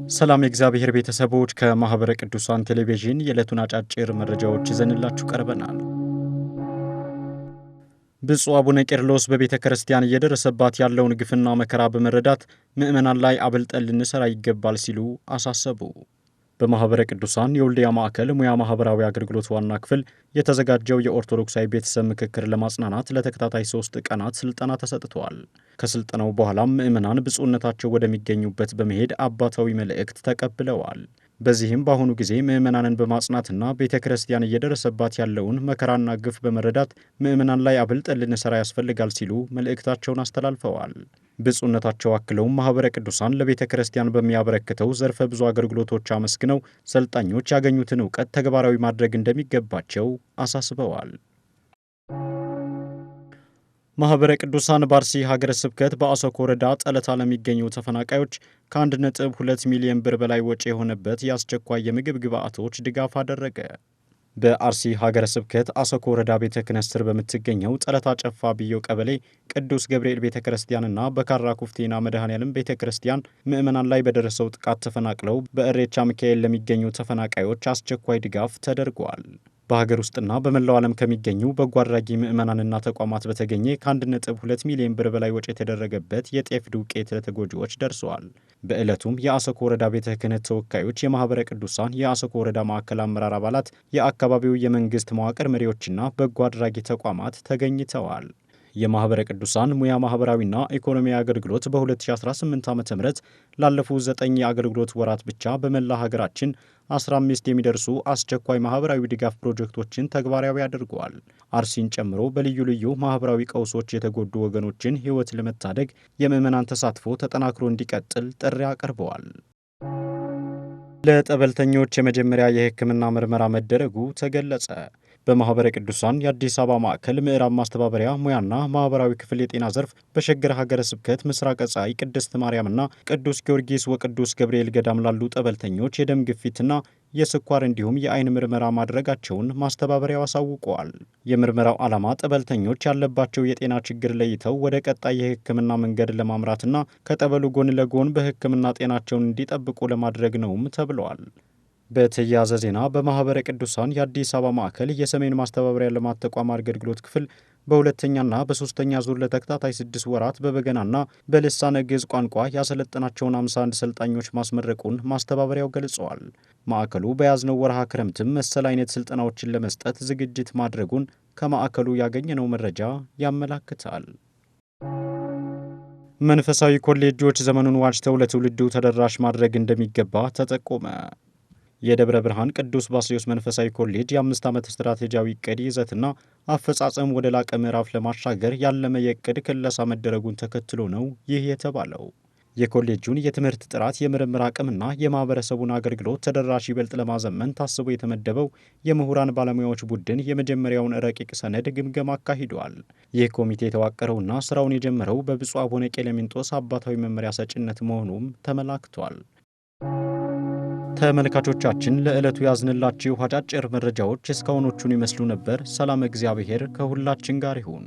ሰላም የእግዚአብሔር ቤተሰቦች ከማህበረ ቅዱሳን ቴሌቪዥን የዕለቱን አጫጭር መረጃዎች ይዘንላችሁ ቀርበናል። ብፁዕ አቡነ ቄርሎስ በቤተ ክርስቲያን እየደረሰባት ያለውን ግፍና መከራ በመረዳት ምዕመናን ላይ አብልጠን ልንሰራ ይገባል ሲሉ አሳሰቡ። በማህበረ ቅዱሳን የወልዲያ ማዕከል ሙያ ማህበራዊ አገልግሎት ዋና ክፍል የተዘጋጀው የኦርቶዶክሳዊ ቤተሰብ ምክክር ለማጽናናት ለተከታታይ 3 ቀናት ስልጠና ተሰጥቷል። ከስልጠናው በኋላም ምዕመናን ብፁዕነታቸው ወደሚገኙበት በመሄድ አባታዊ መልእክት ተቀብለዋል። በዚህም በአሁኑ ጊዜ ምዕመናንን በማጽናትና ቤተ ክርስቲያን እየደረሰባት ያለውን መከራና ግፍ በመረዳት ምዕመናን ላይ አብልጠን ልንሰራ ያስፈልጋል ሲሉ መልእክታቸውን አስተላልፈዋል። ብፁዕነታቸው አክለውም ማህበረ ቅዱሳን ለቤተ ክርስቲያን በሚያበረክተው ዘርፈ ብዙ አገልግሎቶች አመስግነው ሰልጣኞች ያገኙትን እውቀት ተግባራዊ ማድረግ እንደሚገባቸው አሳስበዋል። ማህበረ ቅዱሳን በአርሲ ሀገረ ስብከት በአሰኮ ወረዳ ጠለታ ለሚገኙ ተፈናቃዮች ከ1.2 ሚሊዮን ብር በላይ ወጪ የሆነበት የአስቸኳይ የምግብ ግብዓቶች ድጋፍ አደረገ። በአርሲ ሀገረ ስብከት አሰኮ ወረዳ ቤተ ክህነት ስር በምትገኘው ጠለታ ጨፋ ብዮ ቀበሌ ቅዱስ ገብርኤል ቤተ ክርስቲያንና በካራ ኩፍቴና መድኃኔዓለም ቤተ ክርስቲያን ምዕመናን ላይ በደረሰው ጥቃት ተፈናቅለው በእሬቻ ሚካኤል ለሚገኙ ተፈናቃዮች አስቸኳይ ድጋፍ ተደርጓል። በሀገር ውስጥና በመላው ዓለም ከሚገኙ በጎ አድራጊ ምዕመናንና ተቋማት በተገኘ ከ1.2 ሚሊዮን ብር በላይ ወጪ የተደረገበት የጤፍ ዱቄት ለተጎጂዎች ደርሰዋል። በዕለቱም የአሰኮ ወረዳ ቤተ ክህነት ተወካዮች፣ የማህበረ ቅዱሳን የአሰኮ ወረዳ ማዕከል አመራር አባላት፣ የአካባቢው የመንግስት መዋቅር መሪዎችና በጎ አድራጊ ተቋማት ተገኝተዋል። የማህበረ ቅዱሳን ሙያ ማህበራዊና ኢኮኖሚያዊ አገልግሎት በ2018 ዓ.ም ላለፉት 9 የአገልግሎት ወራት ብቻ በመላ ሀገራችን 15 የሚደርሱ አስቸኳይ ማህበራዊ ድጋፍ ፕሮጀክቶችን ተግባራዊ አድርገዋል። አርሲን ጨምሮ በልዩ ልዩ ማህበራዊ ቀውሶች የተጎዱ ወገኖችን ሕይወት ለመታደግ የምዕመናን ተሳትፎ ተጠናክሮ እንዲቀጥል ጥሪ አቅርበዋል። ለጠበልተኞች የመጀመሪያ የሕክምና ምርመራ መደረጉ ተገለጸ። በማህበረ ቅዱሳን የአዲስ አበባ ማዕከል ምዕራብ ማስተባበሪያ ሙያና ማህበራዊ ክፍል የጤና ዘርፍ በሸገር ሀገረ ስብከት ምስራቅ ፀሐይ ቅድስት ማርያምና ቅዱስ ጊዮርጊስ ወቅዱስ ገብርኤል ገዳም ላሉ ጠበልተኞች የደም ግፊትና የስኳር እንዲሁም የአይን ምርመራ ማድረጋቸውን ማስተባበሪያው አሳውቀዋል። የምርመራው ዓላማ ጠበልተኞች ያለባቸው የጤና ችግር ለይተው ወደ ቀጣይ የሕክምና መንገድ ለማምራትና ከጠበሉ ጎን ለጎን በሕክምና ጤናቸውን እንዲጠብቁ ለማድረግ ነውም ተብለዋል። በተያያዘ ዜና በማህበረ ቅዱሳን የአዲስ አበባ ማዕከል የሰሜን ማስተባበሪያ ልማት ተቋም አገልግሎት ክፍል በሁለተኛና በሶስተኛ ዙር ለተከታታይ 6 ወራት በበገናና በልሳነ ግዕዝ ቋንቋ ያሰለጠናቸውን 51 ሰልጣኞች ማስመረቁን ማስተባበሪያው ገልጸዋል። ማዕከሉ በያዝነው ወርሃ ክረምትም መሰል አይነት ስልጠናዎችን ለመስጠት ዝግጅት ማድረጉን ከማዕከሉ ያገኘነው መረጃ ያመላክታል። መንፈሳዊ ኮሌጆች ዘመኑን ዋጅተው ለትውልዱ ተደራሽ ማድረግ እንደሚገባ ተጠቆመ። የደብረ ብርሃን ቅዱስ ባስልዮስ መንፈሳዊ ኮሌጅ የ5 ዓመት ስትራቴጂያዊ ዕቅድ ይዘትና አፈጻጸም ወደ ላቀ ምዕራፍ ለማሻገር ያለመ የዕቅድ ክለሳ መደረጉን ተከትሎ ነው ይህ የተባለው። የኮሌጁን የትምህርት ጥራት፣ የምርምር አቅምና የማህበረሰቡን አገልግሎት ተደራሽ ይበልጥ ለማዘመን ታስቦ የተመደበው የምሁራን ባለሙያዎች ቡድን የመጀመሪያውን ረቂቅ ሰነድ ግምገማ አካሂዷል። ይህ ኮሚቴ የተዋቀረውና ስራውን የጀመረው በብፁዕ አቡነ ቄሌምንጦስ አባታዊ መመሪያ ሰጭነት መሆኑም ተመላክቷል። ተመልካቾቻችን ለዕለቱ ያዝንላችሁ አጫጭር መረጃዎች እስካሁኖቹን ይመስሉ ነበር። ሰላም እግዚአብሔር ከሁላችን ጋር ይሁን።